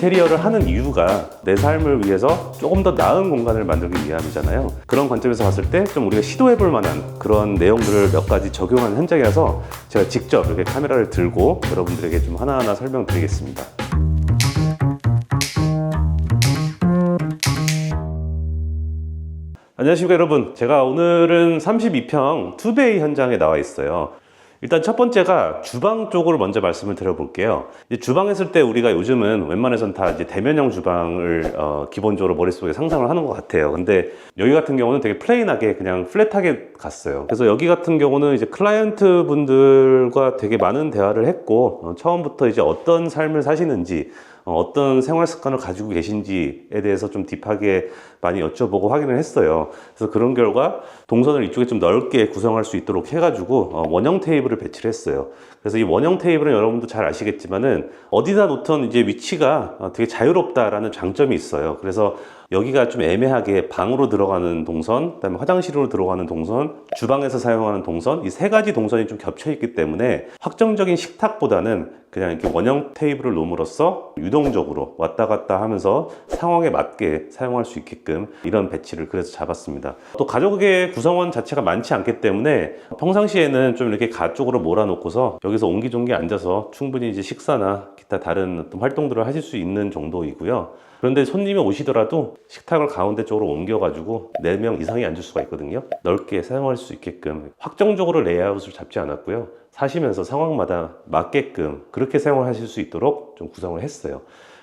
인테리어를 하는 이유가 내 삶을 위해서 조금 더 나은 공간을 만들기 위함이잖아요. 그런 관점에서 봤을 때 좀 우리가 시도해볼 만한 그런 내용들을 몇 가지 적용한 현장이라서 제가 직접 이렇게 카메라를 들고 여러분들에게 좀 하나하나 설명드리겠습니다. 안녕하십니까 여러분, 제가 오늘은 32평 투베이 현장에 나와 있어요. 일단 첫 번째가 주방 쪽으로 먼저 말씀을 드려볼게요. 이제 주방 했을 때 우리가 요즘은 웬만해선 다 이제 대면형 주방을 기본적으로 머릿속에 상상을 하는 것 같아요. 근데 여기 같은 경우는 되게 플레인하게 그냥 플랫하게 갔어요. 그래서 여기 같은 경우는 이제 클라이언트 분들과 되게 많은 대화를 했고 처음부터 이제 어떤 삶을 사시는지 어떤 생활 습관을 가지고 계신지에 대해서 좀 딥하게 많이 여쭤보고 확인을 했어요. 그래서 그런 결과 동선을 이쪽에 좀 넓게 구성할 수 있도록 해가지고 원형 테이블을 배치를 했어요. 그래서 이 원형 테이블은 여러분도 잘 아시겠지만은 어디다 놓던 이제 위치가 되게 자유롭다라는 장점이 있어요. 그래서 여기가 좀 애매하게 방으로 들어가는 동선, 그다음에 화장실로 들어가는 동선, 주방에서 사용하는 동선, 이 세 가지 동선이 좀 겹쳐 있기 때문에 확정적인 식탁보다는 그냥 이렇게 원형 테이블을 놓음으로써 유동적으로 왔다 갔다 하면서 상황에 맞게 사용할 수 있게끔 이런 배치를 그래서 잡았습니다. 또 가족의 구성원 자체가 많지 않기 때문에 평상시에는 좀 이렇게 가쪽으로 몰아놓고서 여기서 옹기종기 앉아서 충분히 이제 식사나 기타 다른 어떤 활동들을 하실 수 있는 정도이고요. 그런데 손님이 오시더라도 식탁을 가운데 쪽으로 옮겨가지고 4명 이상이 앉을 수가 있거든요. 넓게 사용할 수 있게끔 확정적으로 레이아웃을 잡지 않았고요. 사시면서 상황마다 맞게끔 그렇게 사용을 하실 수 있도록 좀 구성을 했어요.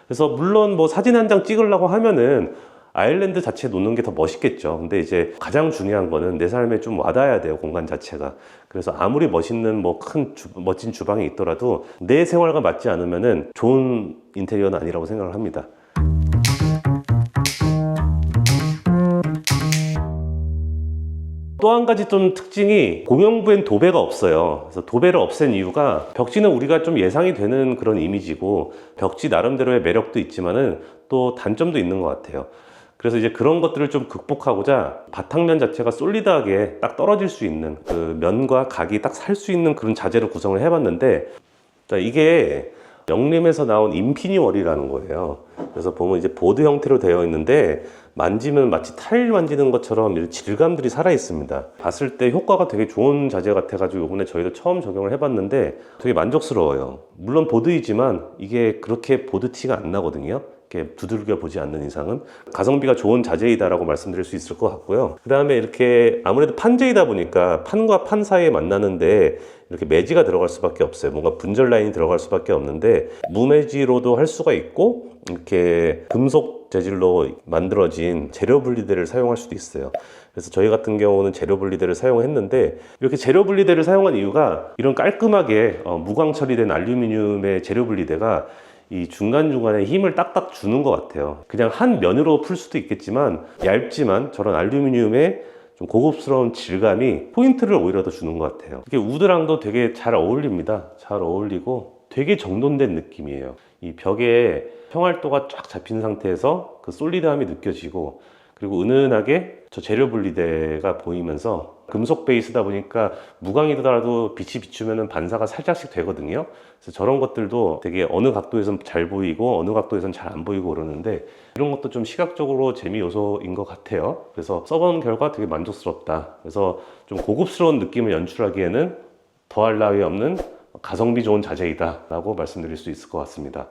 그래서 물론 뭐 사진 한 장 찍으려고 하면은 아일랜드 자체에 놓는 게 더 멋있겠죠. 근데 이제 가장 중요한 거는 내 삶에 좀 와닿아야 돼요, 공간 자체가. 그래서 아무리 멋있는 뭐 멋진 주방이 있더라도 내 생활과 맞지 않으면은 좋은 인테리어는 아니라고 생각을 합니다. 또 한 가지 좀 특징이 공용부엔 도배가 없어요. 그래서 도배를 없앤 이유가 벽지는 우리가 좀 예상이 되는 그런 이미지고 벽지 나름대로의 매력도 있지만은 또 단점도 있는 것 같아요. 그래서 이제 그런 것들을 좀 극복하고자 바탕면 자체가 솔리드하게 딱 떨어질 수 있는 그 면과 각이 딱 살 수 있는 그런 자재로 구성을 해봤는데 이게 영림에서 나온 인피니월이라는 거예요. 그래서 보면 이제 보드 형태로 되어 있는데 만지면 마치 타일 만지는 것처럼 이런 질감들이 살아 있습니다. 봤을 때 효과가 되게 좋은 자재 같아가지고 이번에 저희도 처음 적용을 해봤는데 되게 만족스러워요. 물론 보드이지만 이게 그렇게 보드 티가 안 나거든요. 이렇게 두들겨 보지 않는 이상은 가성비가 좋은 자재이다라고 말씀드릴 수 있을 것 같고요. 그 다음에 이렇게 아무래도 판재이다 보니까 판과 판 사이에 만나는데 이렇게 매지가 들어갈 수밖에 없어요. 뭔가 분절 라인이 들어갈 수밖에 없는데 무매지로도 할 수가 있고 이렇게 금속 재질로 만들어진 재료 분리대를 사용할 수도 있어요. 그래서 저희 같은 경우는 재료 분리대를 사용했는데 이렇게 재료 분리대를 사용한 이유가 이런 깔끔하게 무광 처리된 알루미늄의 재료 분리대가 이 중간중간에 힘을 딱딱 주는 것 같아요. 그냥 한 면으로 풀 수도 있겠지만 얇지만 저런 알루미늄의 좀 고급스러운 질감이 포인트를 오히려 더 주는 것 같아요. 이게 우드랑도 되게 잘 어울립니다. 잘 어울리고 되게 정돈된 느낌이에요. 이 벽에 평활도가 쫙 잡힌 상태에서 그 솔리드함이 느껴지고 그리고 은은하게 저 재료 분리대가 보이면서 금속 베이스다 보니까 무광이더라도 빛이 비추면 반사가 살짝씩 되거든요. 그래서 저런 것들도 되게 어느 각도에선 잘 보이고 어느 각도에선 잘 안 보이고 그러는데 이런 것도 좀 시각적으로 재미 요소인 것 같아요. 그래서 써본 결과 되게 만족스럽다. 그래서 좀 고급스러운 느낌을 연출하기에는 더할 나위 없는 가성비 좋은 자재이다 라고 말씀드릴 수 있을 것 같습니다.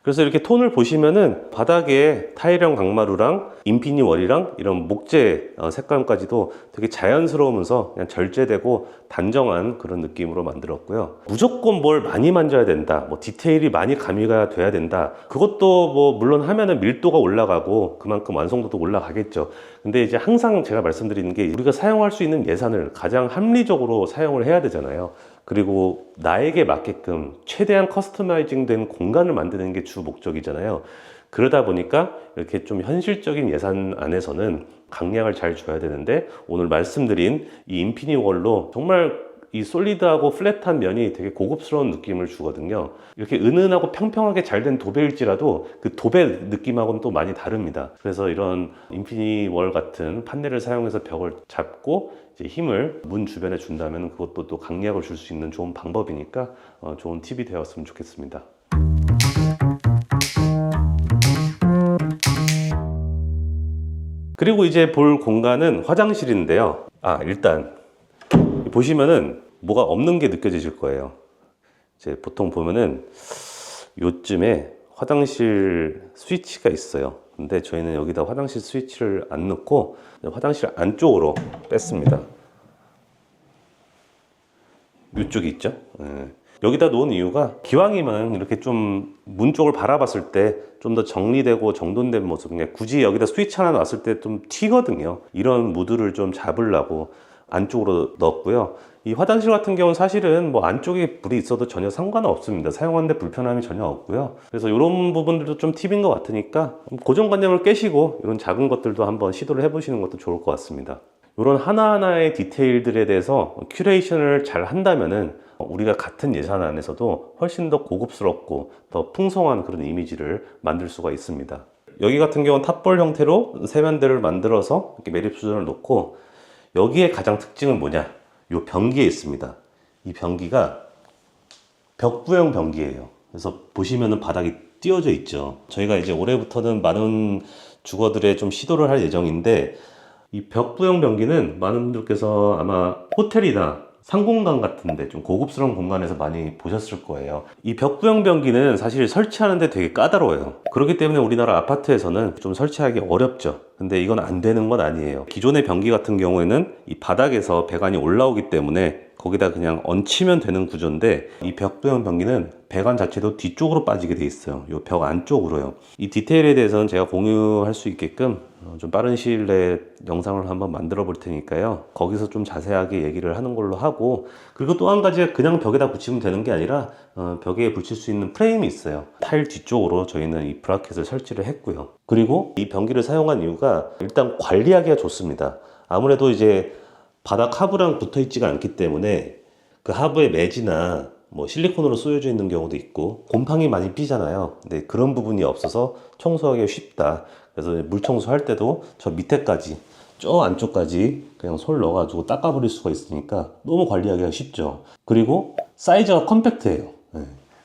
그래서 이렇게 톤을 보시면은 바닥에 타일형 강마루랑 인피니월이랑 이런 목재 색감까지도 되게 자연스러우면서 그냥 절제되고 단정한 그런 느낌으로 만들었고요. 무조건 뭘 많이 만져야 된다, 뭐 디테일이 많이 가미가 돼야 된다, 그것도 뭐 물론 하면은 밀도가 올라가고 그만큼 완성도도 올라가겠죠. 근데 이제 항상 제가 말씀드리는 게 우리가 사용할 수 있는 예산을 가장 합리적으로 사용을 해야 되잖아요. 그리고 나에게 맞게끔 최대한 커스터마이징 된 공간을 만드는 게 주 목적이잖아요. 그러다 보니까 이렇게 좀 현실적인 예산 안에서는 강약을 잘 줘야 되는데 오늘 말씀드린 이 인피니월로 정말 이 솔리드하고 플랫한 면이 되게 고급스러운 느낌을 주거든요. 이렇게 은은하고 평평하게 잘 된 도배일지라도 그 도배 느낌하고는 또 많이 다릅니다. 그래서 이런 인피니월 같은 판넬을 사용해서 벽을 잡고 이제 힘을 문 주변에 준다면 그것도 또 강약을 줄 수 있는 좋은 방법이니까 좋은 팁이 되었으면 좋겠습니다. 그리고 이제 볼 공간은 화장실인데요. 일단 보시면은 뭐가 없는 게 느껴지실 거예요. 이제 보통 보면은 요쯤에 화장실 스위치가 있어요. 근데 저희는 여기다 화장실 스위치를 안 넣고 화장실 안쪽으로 뺐습니다. 이쪽이 있죠. 여기다 놓은 이유가 기왕이면 이렇게 좀 문 쪽을 바라봤을 때 좀 더 정리되고 정돈된 모습, 그냥 굳이 여기다 스위치 하나 놨을 때 좀 튀거든요. 이런 무드를 좀 잡으려고 안쪽으로 넣었고요. 이 화장실 같은 경우는 사실은 뭐 안쪽에 불이 있어도 전혀 상관은 없습니다. 사용하는데 불편함이 전혀 없고요. 그래서 이런 부분들도 좀 팁인 것 같으니까 고정관념을 깨시고 이런 작은 것들도 한번 시도를 해보시는 것도 좋을 것 같습니다. 이런 하나하나의 디테일들에 대해서 큐레이션을 잘 한다면은 우리가 같은 예산 안에서도 훨씬 더 고급스럽고 더 풍성한 그런 이미지를 만들 수가 있습니다. 여기 같은 경우는 탑볼 형태로 세면대를 만들어서 이렇게 매립 수전을 놓고, 여기에 가장 특징은 뭐냐? 이 변기에 있습니다. 이 변기가 벽부형 변기예요. 그래서 보시면은 바닥이 띄어져 있죠. 저희가 이제 올해부터는 많은 주거들에 좀 시도를 할 예정인데, 이 벽부형 변기는 많은 분들께서 아마 호텔이나 상공간 같은데 좀 고급스러운 공간에서 많이 보셨을 거예요. 이 벽부형 변기는 사실 설치하는데 되게 까다로워요. 그렇기 때문에 우리나라 아파트에서는 좀 설치하기 어렵죠. 근데 이건 안 되는 건 아니에요. 기존의 변기 같은 경우에는 이 바닥에서 배관이 올라오기 때문에 거기다 그냥 얹히면 되는 구조인데, 이 벽부형 변기는 배관 자체도 뒤쪽으로 빠지게 돼 있어요. 이 벽 안쪽으로요. 이 디테일에 대해서는 제가 공유할 수 있게끔 좀 빠른 시일 내에 영상을 한번 만들어 볼 테니까요. 거기서 좀 자세하게 얘기를 하는 걸로 하고, 그리고 또 한 가지, 그냥 벽에다 붙이면 되는 게 아니라 벽에 붙일 수 있는 프레임이 있어요. 타일 뒤쪽으로 저희는 이 브라켓을 설치를 했고요. 그리고 이 변기를 사용한 이유가 일단 관리하기가 좋습니다. 아무래도 이제 바닥 하부랑 붙어 있지가 않기 때문에 그 하부에 매지나 뭐 실리콘으로 쏘여져 있는 경우도 있고 곰팡이 많이 피잖아요. 근데 그런 부분이 없어서 청소하기가 쉽다. 그래서 물 청소할 때도 저 밑에까지, 저 안쪽까지 그냥 솔 넣어가지고 닦아버릴 수가 있으니까 너무 관리하기가 쉽죠. 그리고 사이즈가 컴팩트해요.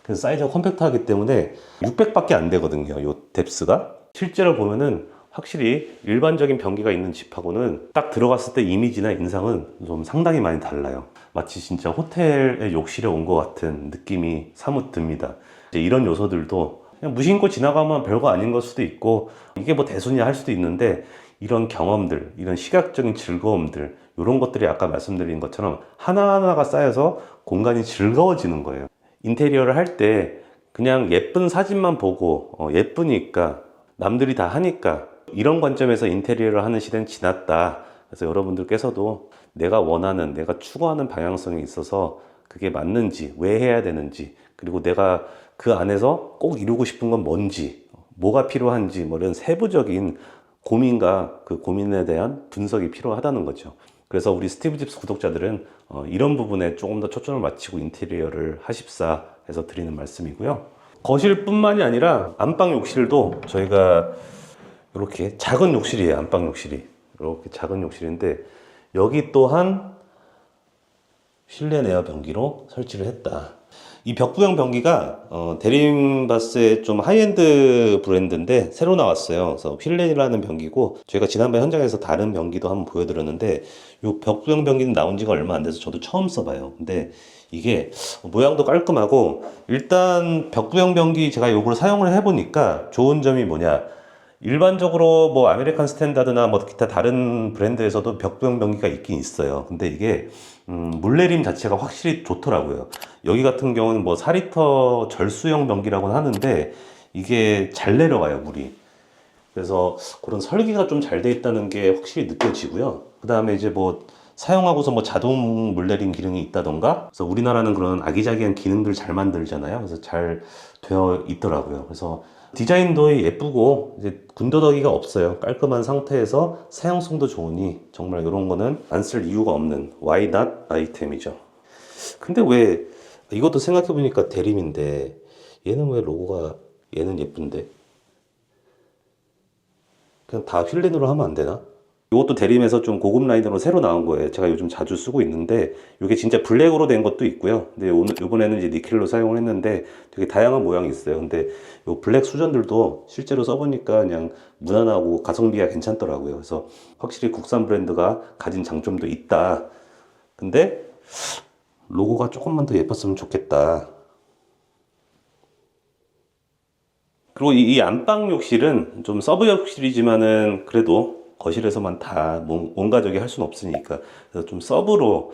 그래서 사이즈가 컴팩트하기 때문에 600밖에 안 되거든요. 요 뎁스가. 실제로 보면은 확실히 일반적인 변기가 있는 집하고는 딱 들어갔을 때 이미지나 인상은 좀 상당히 많이 달라요. 마치 진짜 호텔의 욕실에 온 것 같은 느낌이 사뭇 듭니다. 이제 이런 요소들도 그냥 무심코 지나가면 별거 아닌 걸 수도 있고, 이게 뭐 대수냐 할 수도 있는데, 이런 경험들, 이런 시각적인 즐거움들, 이런 것들이 아까 말씀드린 것처럼 하나하나가 쌓여서 공간이 즐거워지는 거예요. 인테리어를 할 때 그냥 예쁜 사진만 보고 예쁘니까, 남들이 다 하니까, 이런 관점에서 인테리어를 하는 시대는 지났다. 그래서 여러분들께서도 내가 원하는, 내가 추구하는 방향성에 있어서 그게 맞는지, 왜 해야 되는지, 그리고 내가 그 안에서 꼭 이루고 싶은 건 뭔지, 뭐가 필요한지, 뭐 이런 세부적인 고민과 그 고민에 대한 분석이 필요하다는 거죠. 그래서 우리 스티브 집스 구독자들은 이런 부분에 조금 더 초점을 맞추고 인테리어를 하십사 해서 드리는 말씀이고요. 거실뿐만이 아니라 안방 욕실도 저희가 이렇게 작은 욕실이에요. 안방 욕실이 이렇게 작은 욕실인데, 여기 또한 실내 내화 변기로 설치를 했다. 이 벽부형 변기가 데림바스의 좀 하이엔드 브랜드인데 새로 나왔어요. 그래서 휠렌이라는 변기고, 저희가 지난번 현장에서 다른 변기도 한번 보여드렸는데, 이 벽부형 변기는 나온 지가 얼마 안 돼서 저도 처음 써봐요. 근데 이게 모양도 깔끔하고, 일단 벽부형 변기 제가 이걸 사용을 해보니까 좋은 점이 뭐냐, 일반적으로 뭐 아메리칸 스탠다드나 뭐 기타 다른 브랜드에서도 벽부형 변기가 있긴 있어요. 근데 이게 물내림 자체가 확실히 좋더라고요. 여기 같은 경우는 뭐 4리터 절수형 변기라고는 하는데 이게 잘 내려가요, 물이. 그래서 그런 설계가 좀 잘 돼 있다는 게 확실히 느껴지고요. 그 다음에 이제 뭐 사용하고서 뭐 자동 물내림 기능이 있다던가, 그래서 우리나라는 그런 아기자기한 기능들 잘 만들잖아요. 그래서 잘 되어 있더라고요. 그래서 디자인도 예쁘고 이제 군더더기가 없어요. 깔끔한 상태에서 사용성도 좋으니 정말 이런 거는 안 쓸 이유가 없는 why not 아이템이죠. 근데 왜 이것도 생각해보니까 대림인데 얘는 왜 로고가, 얘는 예쁜데 그냥 다 휠렌으로 하면 안 되나? 이것도 대림에서 좀 고급 라인으로 새로 나온 거예요. 제가 요즘 자주 쓰고 있는데 이게 진짜 블랙으로 된 것도 있고요. 근데 오늘 이번에는 이제 니켈로 사용을 했는데 되게 다양한 모양이 있어요. 근데 이 블랙 수전들도 실제로 써보니까 그냥 무난하고 가성비가 괜찮더라고요. 그래서 확실히 국산 브랜드가 가진 장점도 있다. 근데 로고가 조금만 더 예뻤으면 좋겠다. 그리고 이 안방 욕실은 좀 서브 욕실이지만은 그래도 거실에서만 다 온 가족이 할 수는 없으니까 그래서 좀 서브로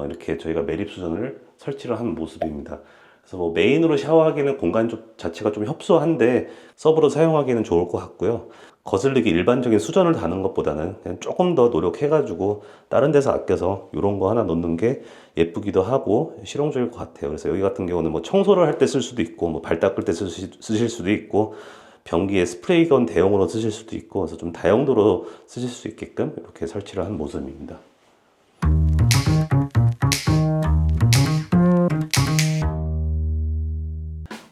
이렇게 저희가 매립 수전을 설치를 한 모습입니다. 그래서 뭐 메인으로 샤워하기는 공간 자체가 좀 협소한데 서브로 사용하기는 좋을 것 같고요. 거슬리기 일반적인 수전을 다는 것보다는 그냥 조금 더 노력해가지고 다른 데서 아껴서 이런 거 하나 넣는 게 예쁘기도 하고 실용적일 것 같아요. 그래서 여기 같은 경우는 뭐 청소를 할 때 쓸 수도 있고 뭐 발 닦을 때 쓰실 수도 있고 변기에 스프레이건 대용으로 쓰실 수도 있고 그래서 좀 다용도로 쓰실 수 있게끔 이렇게 설치를 한 모습입니다.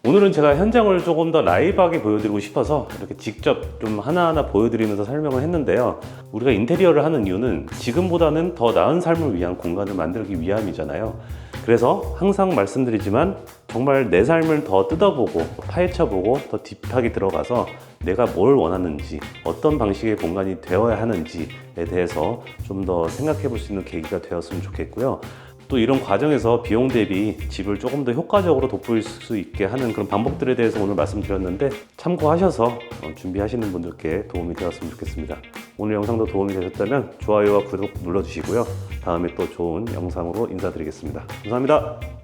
오늘은 제가 현장을 조금 더 라이브하게 보여드리고 싶어서 이렇게 직접 좀 하나하나 보여드리면서 설명을 했는데요. 우리가 인테리어를 하는 이유는 지금보다는 더 나은 삶을 위한 공간을 만들기 위함이잖아요. 그래서 항상 말씀드리지만 정말 내 삶을 더 뜯어보고 파헤쳐보고 더 딥하게 들어가서 내가 뭘 원하는지 어떤 방식의 공간이 되어야 하는지에 대해서 좀 더 생각해 볼 수 있는 계기가 되었으면 좋겠고요. 또 이런 과정에서 비용 대비 집을 조금 더 효과적으로 돋보일 수 있게 하는 그런 방법들에 대해서 오늘 말씀드렸는데 참고하셔서 준비하시는 분들께 도움이 되었으면 좋겠습니다. 오늘 영상도 도움이 되셨다면 좋아요와 구독 눌러주시고요. 다음에 또 좋은 영상으로 인사드리겠습니다. 감사합니다.